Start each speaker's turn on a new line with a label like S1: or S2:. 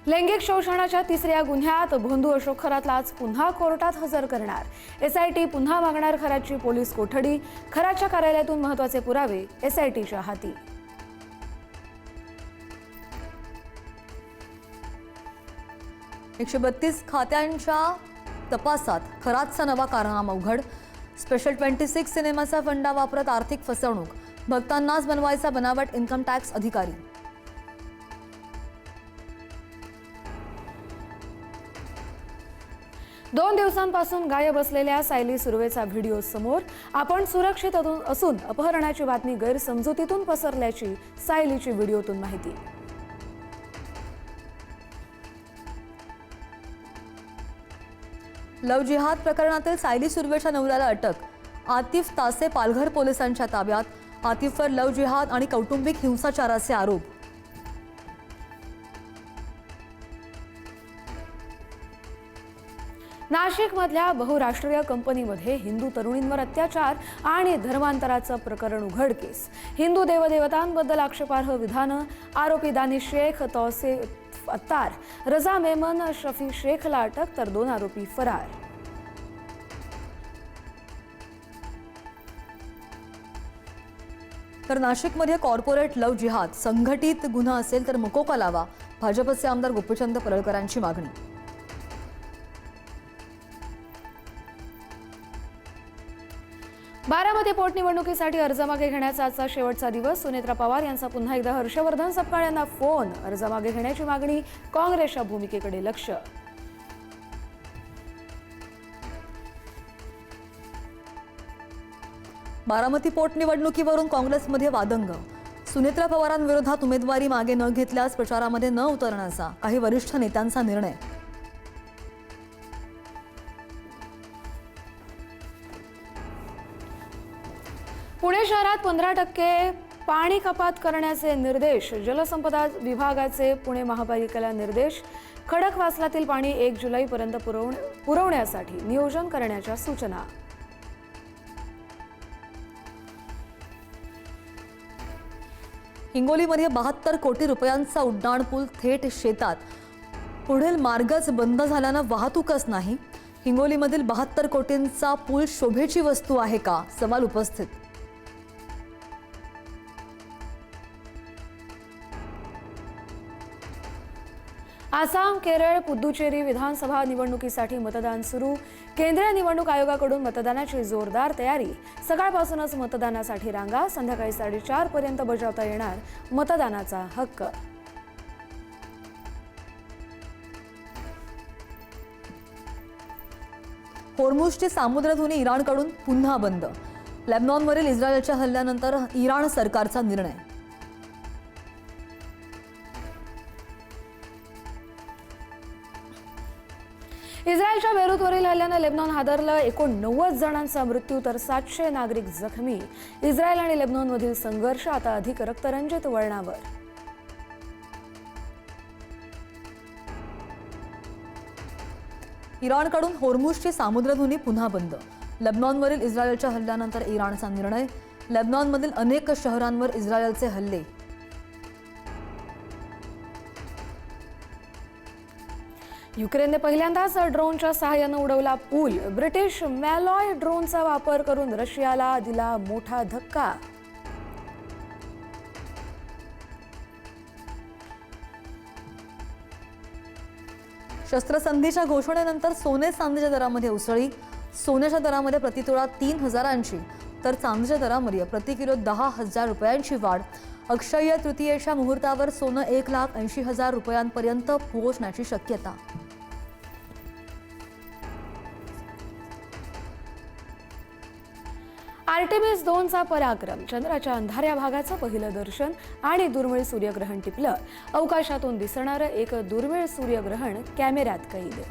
S1: लैंगिक शोषणाच्या तिसऱ्या गुन्ह्यात भोंदू अशोक खरातला आज पुन्हा कोर्टात हजर करणार। एसआयटी पुन्हा मागणार खरातची पोलीस कोठडी। खरातच्या कार्यालयातून महत्त्वाचे पुरावे एसआयटीच्या हाती।
S2: एकशे 32 खात्यांच्या तपासात खरातचा नवा कारनामा उघड। स्पेशल 26 सिनेमाचा फंडा वापरत आर्थिक फसवणूक। भक्तांनाच बनवायचा बनावट इन्कम टॅक्स अधिकारी।
S1: दोन दिवसांपासून गायब असलेल्या सायली सुर्वेचा व्हिडिओ समोर। आपण सुरक्षित असून अपहरणाची बातमी गैरसमजुतीतून पसरल्याची सायलीची व्हिडिओतून माहिती।
S2: लव जिहाद प्रकरणातील सायली सुर्वेच्या नवऱ्याला अटक। आतिफ तासे पालघर पोलिसांच्या ताब्यात। आतिफवर लव जिहाद आणि कौटुंबिक हिंसाचाराचे आरोप।
S1: नाशिकमधल्या बहुराष्ट्रीय कंपनीमध्ये हिंदू तरुणींवर अत्याचार आणि धर्मांतराचं प्रकरण उघडकीस। हिंदू देवदेवतांबद्दल आक्षेपार्ह विधानं। आरोपी दानिश शेख, तौसिफ अत्तार, रजा मेमन, शफी शेखला अटक तर 2 आरोपी फरार।
S2: तर नाशिकमध्ये कॉर्पोरेट लव जिहाद संघटित गुन्हा असेल तर मकोका लावा। भाजपचे आमदार गोपीचंद पडळकरांची मागणी।
S1: बारामती पोटनिवडणुकीसाठी अर्ज मागे घेण्याचा आजचा शेवटचा दिवस। सुनेत्रा पवार यांचा पुन्हा एकदा हर्षवर्धन सपकाळ यांना फोन। अर्ज मागे घेण्याची मागणी, काँग्रेसच्या भूमिकेकडे लक्ष।
S2: बारामती पोटनिवडणुकीवरून काँग्रेसमध्ये वादंग। सुनेत्रा पवारांविरोधात उमेदवारी मागे न घेतल्यास प्रचारामध्ये न उतरण्याचा काही वरिष्ठ नेत्यांचा निर्णय।
S1: पुणे शहरात 15% पाणी कपात करण्याचे निर्देश। जलसंपदा विभागाचे पुणे महापालिकेला निर्देश। खडकवासलातील पाणी 1 जुलैपर्यंत पुरवण्यासाठी नियोजन करण्याच्या सूचना।
S2: हिंगोलीमध्ये 72 कोटी रुपयांचा उड्डाणपूल थेट शेतात। पुढील मार्गच बंद झाल्यानं वाहतूकच नाही। हिंगोलीमधील 72 कोटींचा पूल शोभेची वस्तू आहे का, सवाल उपस्थित।
S1: आसाम, केरळ, पुद्दुचेरी विधानसभा निवडणुकीसाठी मतदान सुरू। केंद्रीय निवडणूक आयोगाकडून मतदानाची जोरदार तयारी। सकाळपासूनच मतदानासाठी रांगा। संध्याकाळी 4:30 पर्यंत बजावता येणार मतदानाचा हक्क।
S2: होर्मुझची सामुद्रधुनी इराणकडून पुन्हा बंद। लेबनॉनवरील इस्रायलच्या हल्ल्यानंतर इराण सरकारचा निर्णय।
S1: इस्रायलच्या बेरूतवरील हल्ल्यानं लेबनॉन हादरलं। 89 जणांचा मृत्यू तर 700 नागरिक जखमी। इस्रायल आणि लेबनॉनमधील संघर्ष आता अधिक रक्तरंजित वळणावर।
S2: इराणकडून होर्मुझची सामुद्रधुनी पुन्हा बंद। लेबनॉनवरील इस्रायलच्या हल्ल्यानंतर इराणचा निर्णय। लेबनॉनमधील अनेक शहरांवर इस्रायलचे हल्ले।
S1: युक्रेनने पहिल्यांदाच ड्रोनच्या सहाय्यानं उडवला पूल। ब्रिटिश मॅलॉय ड्रोनचा वापर करून रशियाला दिला मोठा धक्का।
S2: शस्त्रसंधीच्या घोषणेनंतर सोने चांदीच्या दरामध्ये उसळी। सोन्याच्या दरामध्ये प्रतितोळा 3,000ची तर चांदीच्या दरामध्ये प्रति किलो 10,000 रुपयांची वाढ। अक्षय्य तृतीयेच्या मुहूर्तावर सोनं 1,80,000 रुपयांपर्यंत पोहोचण्याची शक्यता।
S1: आर्टेमिस 2चा पराक्रम। चंद्राच्या अंधाऱ्या भागाचं पहिलं दर्शन आणि दुर्मिळ सूर्यग्रहण टिपलं। अवकाशातून दिसणारं एक दुर्मिळ सूर्यग्रहण कॅमेऱ्यात कैद।